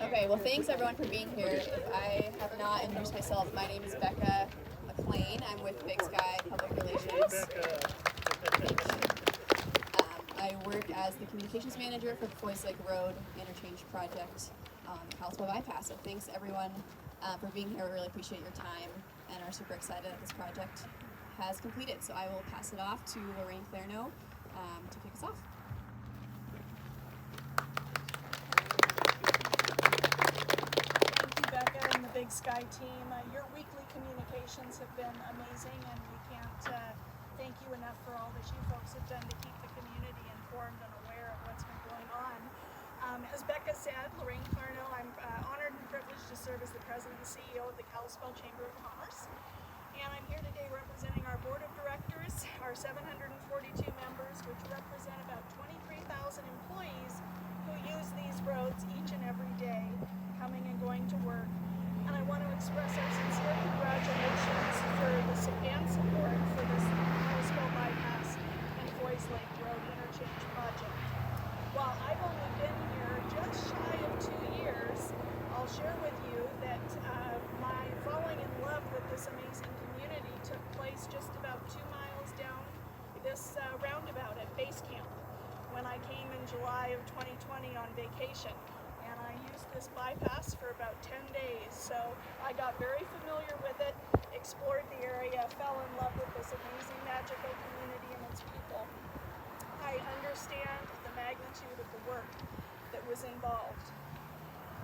Okay, well, thanks everyone for being here. If I have not introduced myself, my name is Becca McLean. I'm with Big Sky Public Relations. I work as the communications manager for the Foys Lake Road Interchange project on the Kalispell bypass. So thanks everyone for being here. We really appreciate your time and are super excited that this project has completed. So I will pass it off to Lorraine Clairno to kick us off. Becca and the Big Sky team. Your weekly communications have been amazing, and we can't thank you enough for all that you folks have done to keep the community informed and aware of what's been going on. As Becca said, Lorraine Clarno, I'm honored and privileged to serve as the President and CEO of the Kalispell Chamber of Commerce. And I'm here today representing our Board of Directors, our 742 members, which represent about 23,000 employees who use these roads each and every day, coming and going to work. And I want to express our sincere congratulations for the support for this Kalispell bypass and Foys Lake Road Interchange project. While I've only been here just shy of 2 years, I'll share with you that my falling in love with this amazing community took place just about 2 miles down this roundabout at base camp when I came in July of 2020 on vacation. And I used this bypass for about 10 days, so I got very familiar with it, explored the area, fell in love with this amazing magical community and its people. I understand the magnitude of the work that was involved.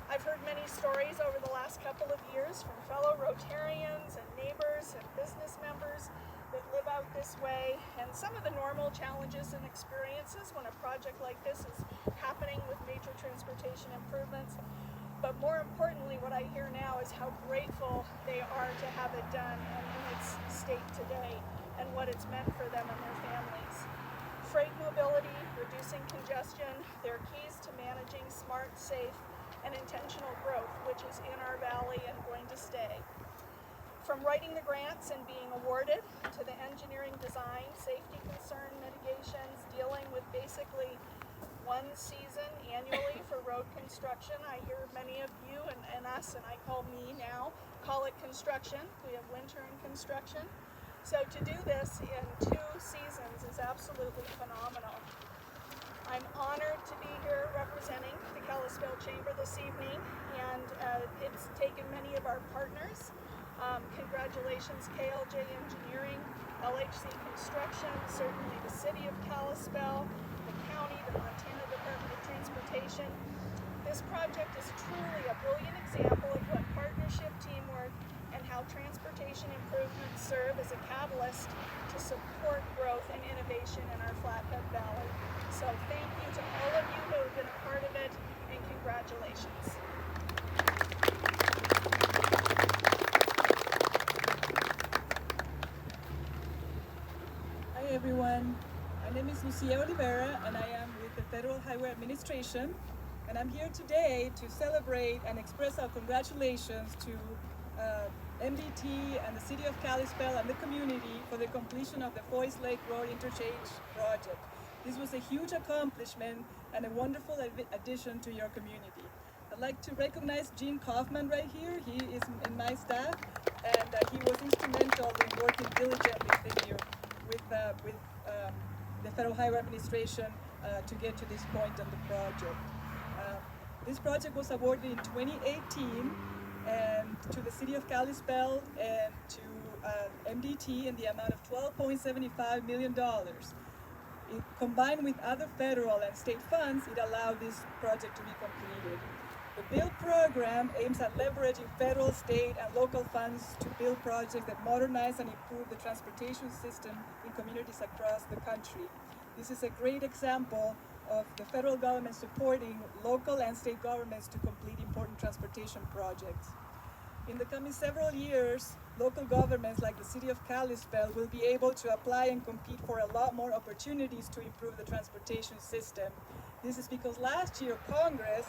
I've heard many stories over the last couple of years from fellow Rotarians and neighbors and business members that live out this way, and some of the normal challenges and experiences when a project like this is happening with major transportation improvements. But more importantly, what I hear now is how grateful they are to have it done and in its state today, and what it's meant for them and their families. Freight mobility, reducing congestion, they're keys to managing smart, safe, and intentional growth, which is in our valley and going to stay. From writing the grants and being awarded, to the engineering design, safety concern mitigations, dealing with basically one season annually for road construction. I hear many of you and us, and I call me now, call it construction. We have winter and construction. So to do this in 2 seasons is absolutely phenomenal. I'm honored to be here representing the Kalispell Chamber this evening, and it's taken many of our partners. Congratulations KLJ Engineering, LHC Construction, certainly the City of Kalispell, the County, the Montana Department of Transportation. This project is truly a brilliant example of what partnership, teamwork, and how transportation improvements serve as a catalyst to support growth and innovation in our Flathead Valley. So thank you to all of you who have been a part of it, and congratulations. Hi everyone, my name is Lucia Oliveira and I am with the Federal Highway Administration, and I'm here today to celebrate and express our congratulations to MDT and the City of Kalispell and the community for the completion of the Foys Lake Road Interchange project. This was a huge accomplishment and a wonderful addition to your community. I'd like to recognize Gene Kaufman right here. He is in my staff, and he was instrumental in working diligently with the Federal Highway Administration to get to this point on the project. This project was awarded in 2018 and to the City of Kalispell and to MDT in the amount of $12.75 million. Combined with other federal and state funds, it allowed this project to be completed. The BUILD program aims at leveraging federal, state, and local funds to build projects that modernize and improve the transportation system in communities across the country. This is a great example of the federal government supporting local and state governments to complete important transportation projects. In the coming several years, local governments like the City of Kalispell will be able to apply and compete for a lot more opportunities to improve the transportation system. This is because last year Congress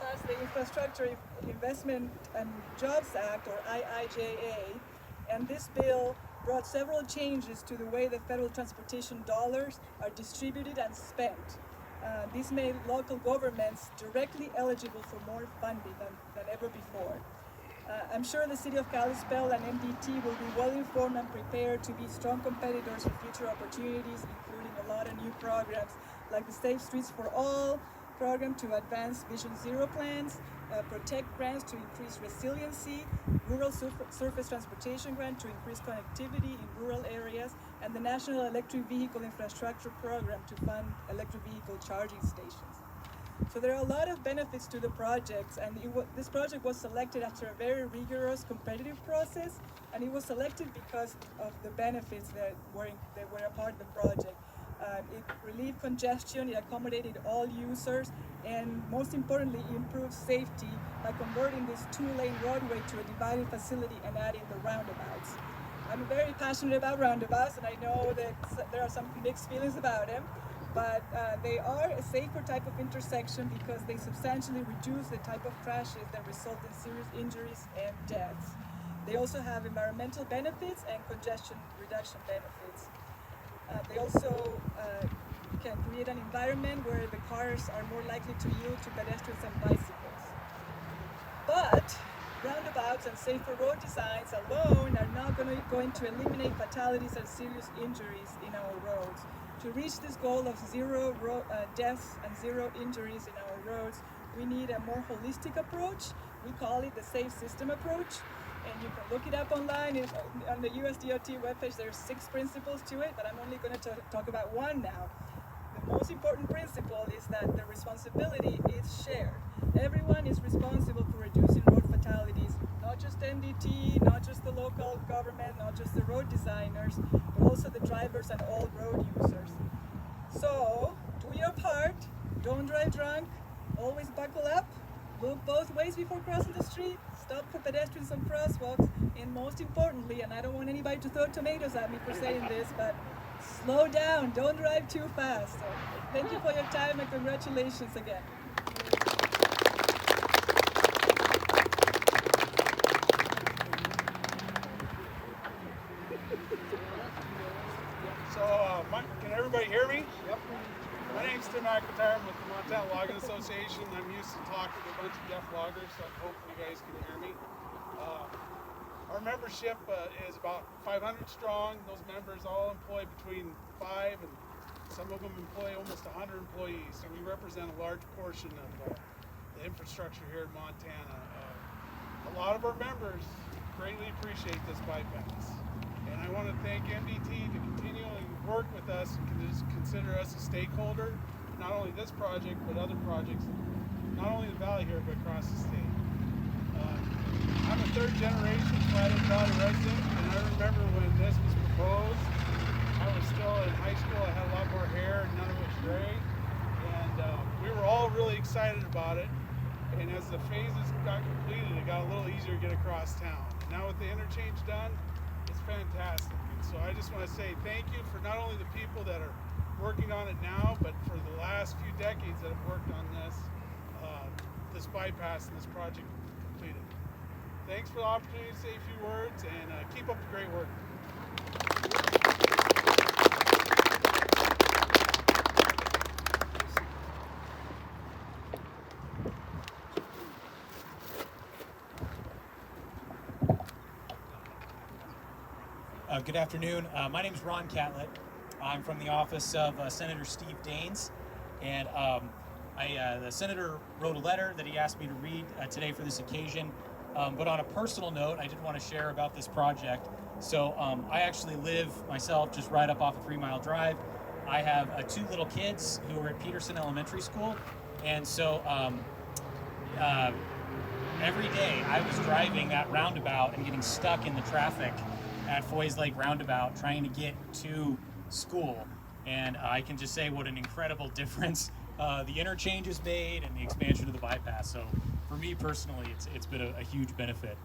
passed the Infrastructure Investment and Jobs Act, or IIJA, and this bill brought several changes to the way the federal transportation dollars are distributed and spent. This made local governments directly eligible for more funding than ever before. I'm sure the City of Kalispell and MDT will be well informed and prepared to be strong competitors for future opportunities, including a lot of new programs like the Safe Streets for All program to advance Vision Zero plans, Protect grants to increase resiliency, Rural Surface Transportation grant to increase connectivity in rural areas, and the National Electric Vehicle Infrastructure Program to fund electric vehicle charging stations. So there are a lot of benefits to the projects, and this project was selected after a very rigorous competitive process, and it was selected because of the benefits that were a part of the project. It relieved congestion, it accommodated all users, and most importantly, it improved safety by converting this two-lane roadway to a divided facility and adding the roundabouts. I'm very passionate about roundabouts, and I know that there are some mixed feelings about them, but they are a safer type of intersection because they substantially reduce the type of crashes that result in serious injuries and deaths. They also have environmental benefits and congestion reduction benefits. They also can create an environment where the cars are more likely to yield to pedestrians and bicycles. But roundabouts and safer road designs alone are not going to eliminate fatalities and serious injuries in our roads. To reach this goal of zero deaths and zero injuries in our roads, we need a more holistic approach. We call it the safe system approach. And you can look it up online. On the USDOT webpage, there are 6 principles to it, but I'm only going to talk about one now. The most important principle is that the responsibility is shared. Everyone is responsible for reducing road fatalities, not just MDT, not just the local government, not just the road designers, but also the drivers and all road users. So, do your part, don't drive drunk, always buckle up, look both ways before crossing the street, stop for pedestrians on crosswalks, and most importantly, and I don't want anybody to throw tomatoes at me for saying this, but slow down, don't drive too fast. So, thank you for your time and congratulations again. So, can everybody hear me? Yep. My name's Tim McIntyre. I'm with the Montana Logging Association. I'm used to talking to a bunch of deaf loggers, so hopefully you guys can hear me. Our membership is about 500 strong. Those members all employ between 5 and some of them employ almost 100 employees. So we represent a large portion of the infrastructure here in Montana. A lot of our members greatly appreciate this bypass. And I want to thank MDT to continually work with us and consider us a stakeholder, not only this project, but other projects, not only in the valley here, but across the state. I'm a 3rd generation Flathead Valley resident, and I remember when this was proposed, I was still in high school, I had a lot more hair and none of it was gray, and we were all really excited about it, and as the phases got completed, it got a little easier to get across town. And now with the interchange done, it's fantastic. And so I just want to say thank you for not only the people that are working on it now, but for the last few decades that have worked on this bypass and this project completed. Thanks for the opportunity to say a few words, and keep up the great work. Good afternoon. My name is Ron Catlett. I'm from the office of Senator Steve Daines, and the senator wrote a letter that he asked me to read today for this occasion. But on a personal note, I did want to share about this project. So I actually live myself just right up off a 3-mile drive. I have 2 little kids who are at Peterson Elementary School, and so every day I was driving that roundabout and getting stuck in the traffic at Foys Lake Roundabout trying to get to school. And I can just say what an incredible difference the interchange has made and the expansion of the bypass. So for me personally, it's been a huge benefit.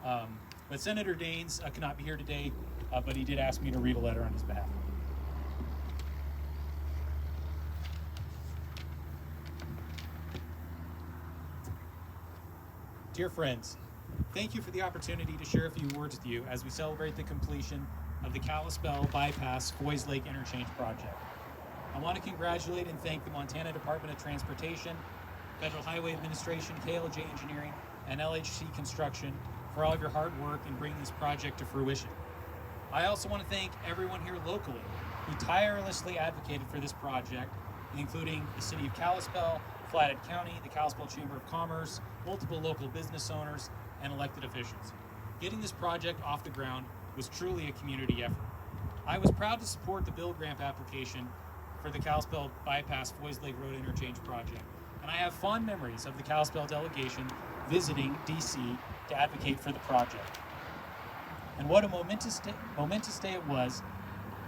But Senator Daines cannot be here today, but he did ask me to read a letter on his behalf. Dear friends, thank you for the opportunity to share a few words with you as we celebrate the completion of the Kalispell Bypass Foys Lake Interchange project. I want to congratulate and thank the Montana Department of Transportation, Federal Highway Administration, KLJ Engineering, and LHC Construction for all of your hard work in bringing this project to fruition. I also want to thank everyone here locally who tirelessly advocated for this project, including the City of Kalispell, Flathead County, the Kalispell Chamber of Commerce, multiple local business owners, and elected officials. Getting this project off the ground was truly a community effort. I was proud to support the bill grant application for the Kalispell Bypass Foys Lake Road Interchange project, and I have fond memories of the Kalispell delegation visiting DC to advocate for the project. And what a momentous day it was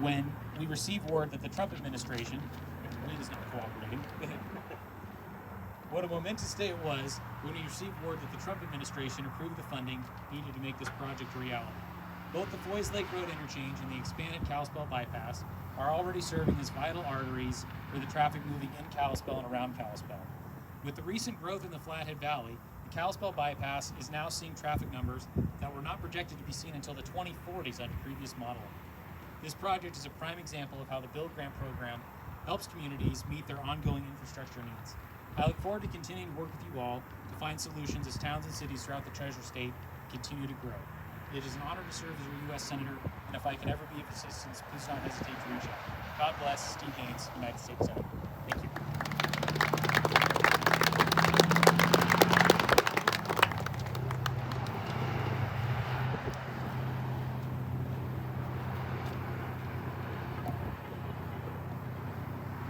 when we received word that the Trump administration, Wayne is not cooperating. What a momentous day it was when we received word that the Trump administration approved the funding needed to make this project a reality. Both the Foys Lake Road Interchange and the expanded Kalispell Bypass are already serving as vital arteries for the traffic moving in Kalispell and around Kalispell. With the recent growth in the Flathead Valley, the Kalispell Bypass is now seeing traffic numbers that were not projected to be seen until the 2040s under previous modeling. This project is a prime example of how the Build Grant program helps communities meet their ongoing infrastructure needs. I look forward to continuing to work with you all to find solutions as towns and cities throughout the Treasure State continue to grow. It is an honor to serve as your U.S. Senator, and if I can ever be of assistance, please don't hesitate to reach out. God bless. Steve Gaines, United States Senator. Thank you.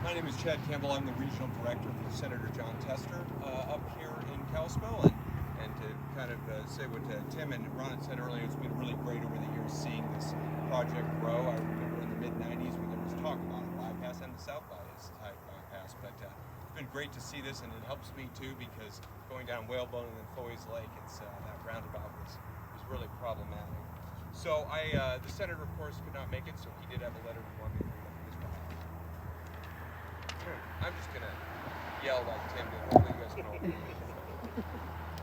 My name is Chad Campbell. I'm the Regional Director for Senator John Tester up here in Kalispell. And to kind of say what Tim and Ron had said earlier, it's been really great over the years seeing this project grow. I remember in the mid-90s when there was talk about a bypass and the South bypass, but it's been great to see this, and it helps me too because going down Whalebone and then Foys Lake, it's that roundabout was really problematic. So the Senator, of course, could not make it, so he did have a letter he wanted me to read up on his behalf. I'm just going to yell like Tim did. Hopefully you guys can all hear me.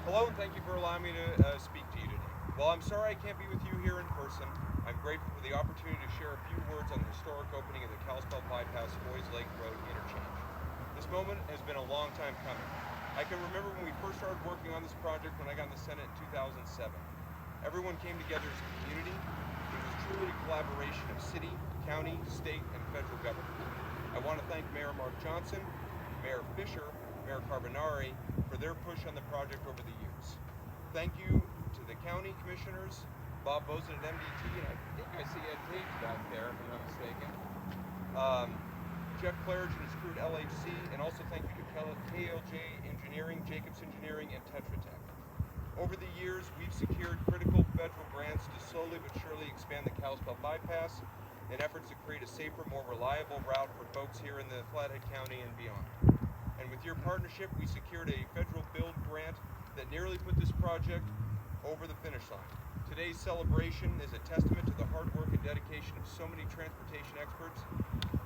Hello, and thank you for allowing me to speak to you today. While I'm sorry I can't be with you here in person, I'm grateful for the opportunity to share a few words on the historic opening of the Kalispell Bypass Foys Lake Road Interchange. This moment has been a long time coming. I can remember when we first started working on this project when I got in the Senate in 2007. Everyone came together as a community. It was truly a collaboration of city, county, state, and federal government. I want to thank Mayor Mark Johnson, Mayor Fisher, Mayor Carbonari for their push on the project over the years. Thank you to the county commissioners, Bob Bozen at MDT, and I think I see Ed Page back there, if I'm not mistaken. Jeff Claridge and his crew at LHC, and also thank you to KLJ Engineering, Jacobs Engineering, and Tetra Tech. Over the years, we've secured critical federal grants to slowly but surely expand the Kalispell Bypass in efforts to create a safer, more reliable route for folks here in the Flathead County and beyond. And with your partnership, we secured a federal build grant that nearly put this project over the finish line. Today's celebration is a testament to the hard work and dedication of so many transportation experts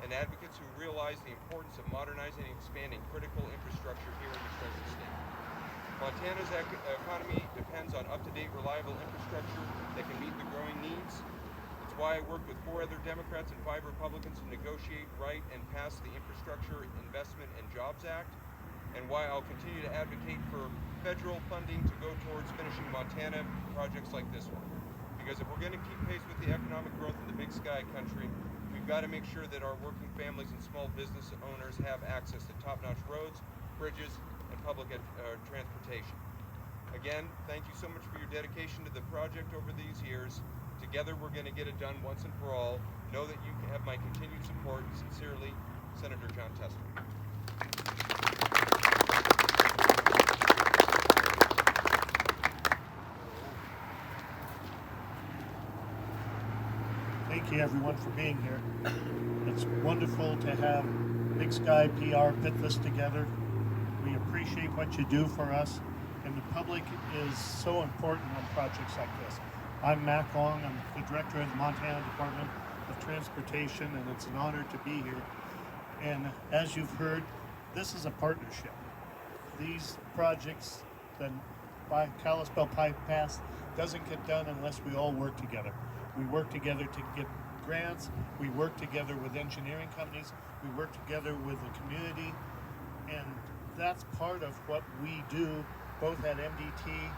and advocates who realize the importance of modernizing and expanding critical infrastructure here in the Treasure State. Montana's economy depends on up-to-date, reliable infrastructure that can meet the growing needs. It's why I worked with 4 other Democrats and 5 Republicans to negotiate, write, and pass the Infrastructure Investment and Jobs Act, and why I'll continue to advocate for federal funding to go towards finishing Montana projects like this one. Because if we're going to keep pace with the economic growth in the Big Sky country, we've got to make sure that our working families and small business owners have access to top-notch roads, bridges, and public transportation. Again, thank you so much for your dedication to the project over these years. Together, we're going to get it done once and for all. Know that you have my continued support. Sincerely, Senator John Tester. Thank you, everyone, for being here. It's wonderful to have Big Sky PR put this together. We appreciate what you do for us, and the public is so important on projects like this. I'm Mac Long. I'm the director of the Montana Department of Transportation, and it's an honor to be here. And as you've heard, this is a partnership. These projects, the Kalispell Bypass, doesn't get done unless we all work together. We work together to get grants. We work together with engineering companies. We work together with the community. And that's part of what we do both at MDT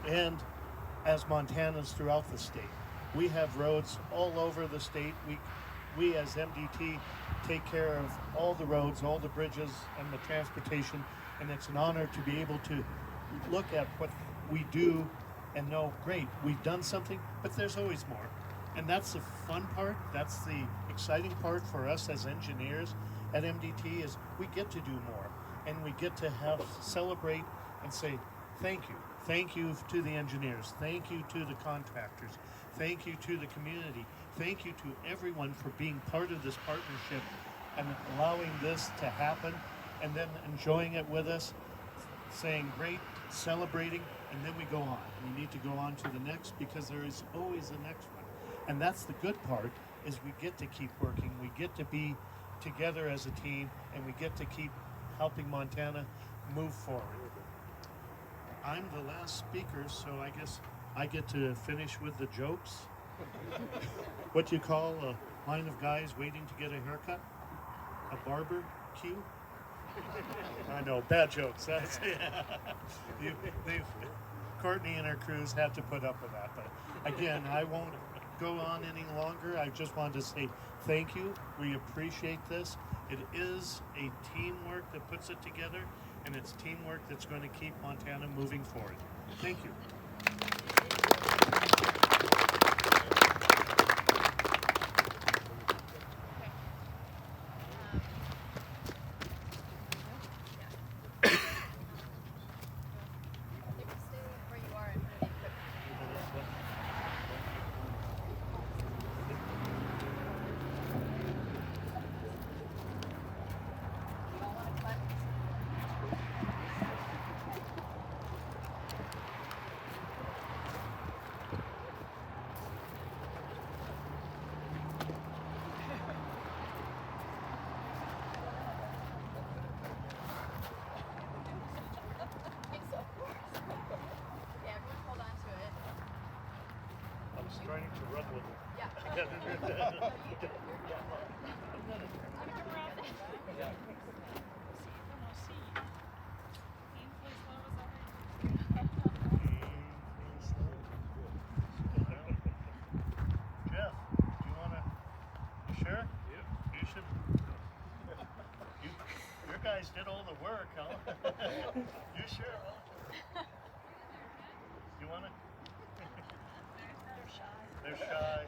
and as Montanans throughout the state. We have roads all over the state. We as MDT take care of all the roads, all the bridges, and the transportation, and it's an honor to be able to look at what we do and know, great, we've done something, but there's always more. And that's the fun part, that's the exciting part for us as engineers at MDT, is we get to do more, and we get to celebrate and say, thank you. Thank you to the engineers. Thank you to the contractors. Thank you to the community. Thank you to everyone for being part of this partnership and allowing this to happen, and then enjoying it with us, saying great, celebrating, and then we go on. We need to go on to the next, because there is always the next one. And that's the good part, is we get to keep working. We get to be together as a team, and we get to keep helping Montana move forward. I'm the last speaker, so I guess I get to finish with the jokes. What you call a line of guys waiting to get a haircut? A barber queue? I know, bad jokes. That's Courtney and her crews have to put up with that. But again, I won't go on any longer. I just wanted to say thank you. We appreciate this. It is a teamwork that puts it together, and it's teamwork that's going to keep Montana moving forward. Thank you. Trying to run with it. Yeah. Jeff, do you want to? You sure? Yeah. You should. Your guys did all the work, huh? You sure? Huh? You want to? They're shy.